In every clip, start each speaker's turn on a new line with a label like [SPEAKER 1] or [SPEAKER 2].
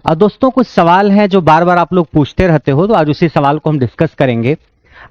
[SPEAKER 1] दोस्तों कुछ सवाल हैं जो बार बार आप लोग पूछते रहते हो, तो आज उसी सवाल को हम डिस्कस करेंगे।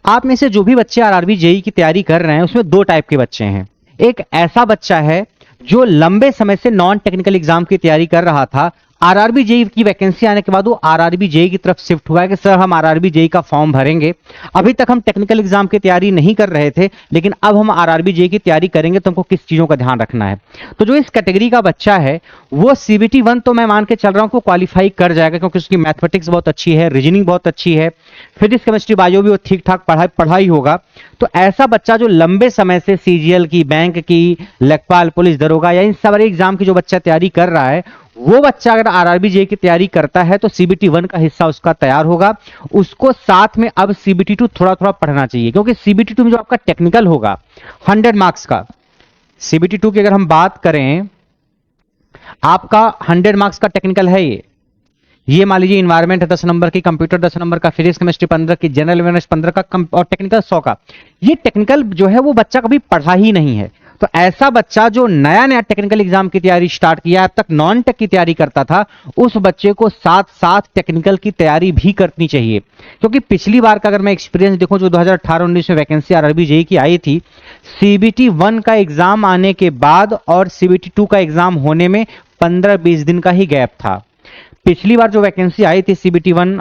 [SPEAKER 1] आप में से जो भी बच्चे आरआरबी जेई की तैयारी कर रहे हैं उसमें दो टाइप के बच्चे हैं। एक ऐसा बच्चा है जो लंबे समय से नॉन टेक्निकल एग्जाम की तैयारी कर रहा था, आरआरबी जेई की वैकेंसी आने के बाद वो आरआरबी जेई की तरफ शिफ्ट हुआ है कि सर हम आरआरबी जेई का फॉर्म भरेंगे। अभी तक हम टेक्निकल एग्जाम की तैयारी नहीं कर रहे थे, लेकिन अब हम आरआरबी जेई की तैयारी करेंगे तो हमको किस चीजों का ध्यान रखना है। तो जो इस कैटेगरी का बच्चा है वो सीबीटी 1 तो मैं मान के चल रहा हूं कि क्वालिफाई कर जाएगा, क्योंकि उसकी मैथमेटिक्स बहुत अच्छी है, रीजनिंग बहुत अच्छी है, फिजिक्स केमिस्ट्री बायो भी वो ठीक ठाक पढ़ाई होगा। तो ऐसा बच्चा जो लंबे समय से सीजीएल की, बैंक की, लेखपाल, पुलिस दरोगा या इन सारे एग्जाम की जो बच्चा तैयारी कर रहा है, वो बच्चा अगर आरआरबी जेई की तैयारी करता है तो सीबीटी 1 का हिस्सा उसका तैयार होगा। उसको साथ में अब सीबीटी 2 थोड़ा थोड़ा पढ़ना चाहिए, क्योंकि सीबीटी 2 में जो आपका टेक्निकल होगा 100 मार्क्स का, सीबीटी 2 की अगर हम बात करें, आपका 100 मार्क्स का टेक्निकल है। ये मान लीजिए इन्वायरमेंट है 10 नंबर की, कंप्यूटर 10 नंबर का, फिजिक्स केमिस्ट्री 15 की, जनरल अवेयरनेस 15 का और टेक्निकल 100 का। ये टेक्निकल जो है वो बच्चा कभी पढ़ा ही नहीं है। तो ऐसा बच्चा जो नया नया टेक्निकल एग्जाम की तैयारी स्टार्ट किया, अब तक नॉन टेक की तैयारी करता था, उस बच्चे को साथ साथ टेक्निकल की तैयारी भी करनी चाहिए। क्योंकि पिछली बार का अगर मैं एक्सपीरियंस देखूं, जो 2018-19 में वैकेंसी आरआरबी जेई की आई थी, सीबीटी 1 का एग्जाम आने के बाद और सीबीटी 2 का एग्जाम होने में 15-20 दिन का ही गैप था। पिछली बार जो वैकेंसी आई थी सीबीटी 1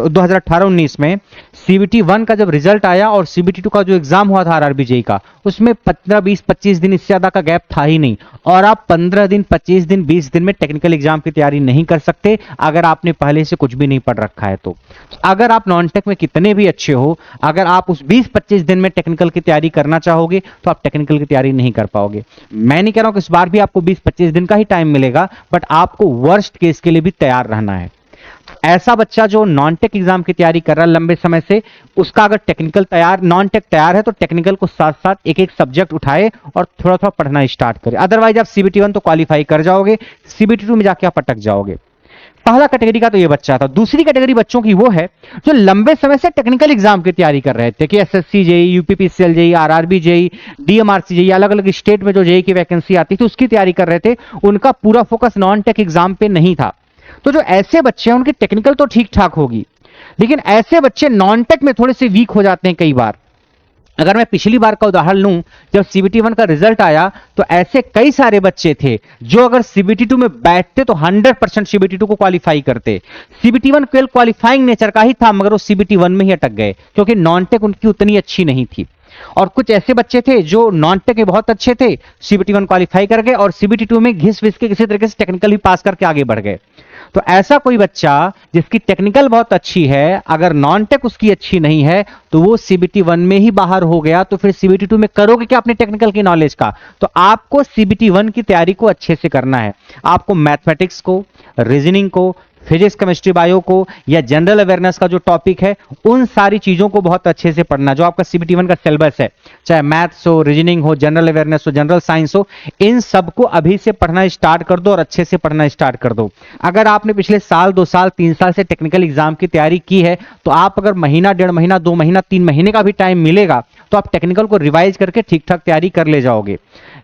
[SPEAKER 1] 2018-19 में, सीबीटी 1 का जब रिजल्ट आया और सीबीटी 2 का जो एग्जाम हुआ था आरआरबी जेई का, उसमें 15-20-25 दिन इससे ज्यादा का गैप था ही नहीं। और आप 15 दिन, 25 दिन, 20 दिन में टेक्निकल एग्जाम की तैयारी नहीं कर सकते अगर आपने पहले से कुछ भी नहीं पढ़ रखा है। तो अगर आप नॉन टेक में कितने भी अच्छे हो, अगर आप उस 20-25 दिन में टेक्निकल की तैयारी करना चाहोगे तो आप टेक्निकल की तैयारी नहीं कर पाओगे। मैं नहीं कह रहा हूं कि इस बार भी आपको 20-25 दिन का ही टाइम मिलेगा, बट आपको वर्स्ट केस के लिए भी तैयार रहना है। ऐसा बच्चा जो नॉन टेक एग्जाम की तैयारी कर रहा है लंबे समय से, उसका अगर टेक्निकल तैयार, नॉन टेक तैयार है, तो टेक्निकल को साथ साथ एक एक सब्जेक्ट उठाए और थोड़ा थोड़ा पढ़ना स्टार्ट करे। अदरवाइज आप सीबीटी 1 तो क्वालिफाई कर जाओगे, सीबीटी 2 में जाके आप अटक जाओगे। पहला कैटेगरी का तो ये बच्चा था। दूसरी कैटेगरी बच्चों की वो है जो लंबे समय से टेक्निकल एग्जाम की तैयारी कर रहे थे कि SSC JE, UPPCL JE, RRB JE, DMRC JE, अलग अलग स्टेट में जो जेई की वैकेंसी आती थी उसकी तैयारी कर रहे थे। उनका पूरा फोकस नॉन टेक एग्जाम पे नहीं था। तो जो ऐसे बच्चे हैं उनकी टेक्निकल तो ठीक ठाक होगी, लेकिन ऐसे बच्चे नॉन टेक में थोड़े से वीक हो जाते हैं कई बार। अगर मैं पिछली बार का उदाहरण लूं, जब सीबीटी 1 का रिजल्ट आया तो ऐसे कई सारे बच्चे थे जो अगर सीबीटी 2 में बैठते तो 100% सीबीटी 2 को क्वालिफाई करते। सीबीटी 1 केवल क्वालिफाइंग नेचर का ही था, मगर वो सीबीटी 1 में ही अटक गए क्योंकि नॉन टेक उनकी उतनी अच्छी नहीं थी। और कुछ ऐसे बच्चे थे जो नॉन टेक में बहुत अच्छे थे, सीबीटी 1 क्वालिफाई कर गए और सीबीटी 2 में घिस विस के किसी तरीके से टेक्निकल भी पास करके आगे बढ़ गए। तो ऐसा कोई बच्चा जिसकी टेक्निकल बहुत अच्छी है, अगर नॉन टेक उसकी अच्छी नहीं है, तो वो सीबीटी 1 में ही बाहर हो गया, तो फिर सीबीटी 2 में करोगे क्या अपने टेक्निकल की नॉलेज का? तो आपको सीबीटी 1 की तैयारी को अच्छे से करना है। आपको मैथमेटिक्स को, रीजनिंग को, फिजिक्स केमिस्ट्री बायो को या जनरल अवेयरनेस का जो टॉपिक है, उन सारी चीजों को बहुत अच्छे से पढ़ना। जो आपका सीबीटी 1 का सिलेबस है, चाहे मैथ्स हो, रीजनिंग हो, जनरल अवेयरनेस हो, जनरल साइंस हो, इन सबको अभी से पढ़ना स्टार्ट कर दो और अच्छे से पढ़ना स्टार्ट कर दो। अगर आपने पिछले साल, 2 साल, 3 साल से टेक्निकल एग्जाम की तैयारी की है, तो आप अगर महीना, 1.5 महीना, 2 महीना, 3 महीने का भी टाइम मिलेगा तो आप टेक्निकल को रिवाइज करके ठीक ठाक तैयारी कर ले जाओगे।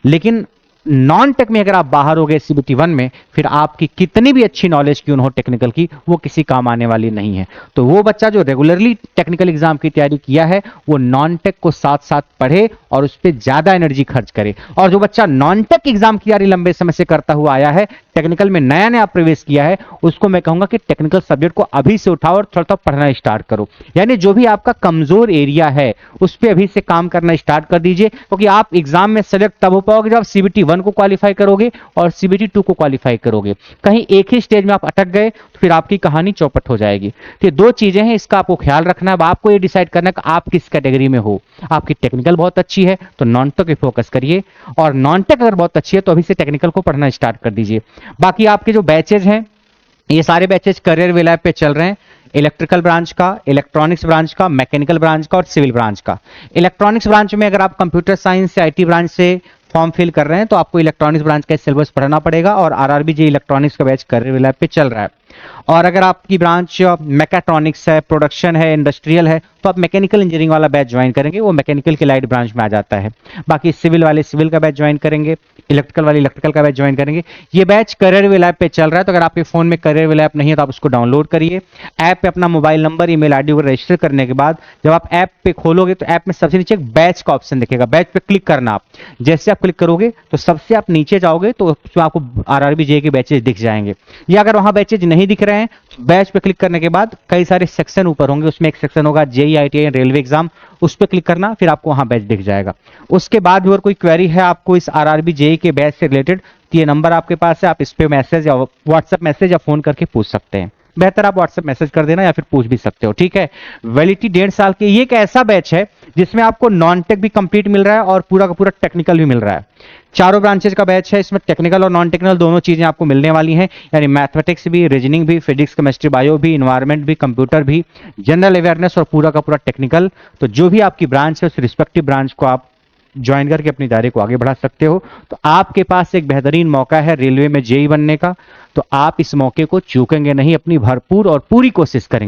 [SPEAKER 1] लेकिन नॉन टेक में अगर आप बाहर हो गए सीबीटी 1 में, फिर आपकी कितनी भी अच्छी नॉलेज क्यों न हो टेक्निकल की, वो किसी काम आने वाली नहीं है। तो वो बच्चा जो रेगुलरली टेक्निकल एग्जाम की तैयारी किया है, वो नॉन टेक को साथ साथ पढ़े और उस पर ज्यादा एनर्जी खर्च करे। और जो बच्चा नॉन टेक एग्जाम की तैयारी लंबे समय से करता हुआ आया है, टेक्निकल में नया नया प्रवेश किया है, उसको मैं कहूंगा कि टेक्निकल सब्जेक्ट को अभी से उठाओ और थोड़ा थोड़ा पढ़ना स्टार्ट करो। यानी जो भी आपका कमजोर एरिया है उस पर अभी से काम करना स्टार्ट कर दीजिए, क्योंकि आप एग्जाम में सेलेक्ट तब हो पाओगे जब आप सीबीटी 1 को क्वालिफाई करोगे और सीबीटी 2 को क्वालिफाई करोगे। कहीं एक ही स्टेज में आप अटक गए तो फिर आपकी कहानी चौपट हो जाएगी। तो ये दो चीजें हैं, इसका आपको ख्याल रखना है। अब आपको ये डिसाइड करना है कि आप किस कैटेगरी में हो। आपकी टेक्निकल बहुत अच्छी है तो नॉन टेक पे फोकस करिए, और नॉन टेक अगर बहुत अच्छी है तो अभी से टेक्निकल को पढ़ना स्टार्ट कर दीजिए। बाकी आपके जो बैचेज हैं, ये सारे बैचेज करियर वे लैब पे चल रहे हैं। इलेक्ट्रिकल ब्रांच का, इलेक्ट्रॉनिक्स ब्रांच का, मैकेनिकल ब्रांच का और सिविल ब्रांच का। इलेक्ट्रॉनिक्स ब्रांच में अगर आप कंप्यूटर साइंस से, आईटी ब्रांच से फॉर्म फिल कर रहे हैं तो आपको इलेक्ट्रॉनिक्स ब्रांच का सिलेबस पढ़ना पड़ेगा और आरआरबी जे इलेक्ट्रॉनिक्स का बैच करियर लैब पे चल रहा है। और अगर आपकी ब्रांच मैकेट्रॉनिक्स है, प्रोडक्शन है, इंडस्ट्रियल है, तो आप मैकेनिकल इंजीनियरिंग वाला बैच ज्वाइन करेंगे, वो मैकेनिकल की लाइट ब्रांच में आ जाता है। बाकी सिविल वाले सिविल का बैच ज्वाइन करेंगे, इलेक्ट्रिकल वाले इलेक्ट्रिकल का बैच ज्वाइन करेंगे। ये बैच करियर लैब पे चल रहा है, तो अगर आपके फोन में करियर लैब नहीं है तो आप उसको डाउनलोड करिए। ऐप पे अपना मोबाइल नंबर, ईमेल आईडी वगैरह रजिस्टर करने के बाद जब आप ऐप पे खोलोगे तो ऐप में सबसे नीचे एक बैच का ऑप्शन दिखेगा, बैच पे क्लिक करना आप। जैसे आप क्लिक करोगे तो सबसे आप नीचे जाओगे तो उसमें आपको आरआरबी जे के बैचेज दिख जाएंगे। या अगर वहां बैचेज नहीं दिख रहे हैं, बैच पे क्लिक करने के बाद कई सारे सेक्शन ऊपर होंगे, उसमें एक सेक्शन होगा जेई आईटीआई रेलवे एग्जाम, उस पर क्लिक करना, फिर आपको वहां बैच दिख जाएगा। उसके बाद भी और कोई क्वेरी है आपको इस आरआरबी जेई के बैच से रिलेटेड, तो ये नंबर आपके पास है, आप इस पे मैसेज या व्हाट्सएप मैसेज या फोन करके पूछ सकते हैं। बेहतर आप व्हाट्सएप मैसेज कर देना या फिर पूछ भी सकते हो, ठीक है। वैलिडिटी 1.5 साल की। ये एक ऐसा बैच है जिसमें आपको नॉन टेक भी कंप्लीट मिल रहा है और पूरा का पूरा टेक्निकल भी मिल रहा है। चारों ब्रांचेज का बैच है, इसमें टेक्निकल और नॉन टेक्निकल दोनों चीजें आपको मिलने वाली हैं, यानी मैथमेटिक्स भी, रीजनिंग भी, फिजिक्स केमिस्ट्री बायो भी, इन्वायरमेंट भी, कंप्यूटर भी, जनरल अवेयरनेस और पूरा का पूरा टेक्निकल। तो जो भी आपकी ब्रांच है उस रिस्पेक्टिव ब्रांच को आप ज्वाइन करके अपनी तैयारी को आगे बढ़ा सकते हो। तो आपके पास एक बेहतरीन मौका है रेलवे में जेई बनने का, तो आप इस मौके को चूकेंगे नहीं, अपनी भरपूर और पूरी कोशिश करेंगे।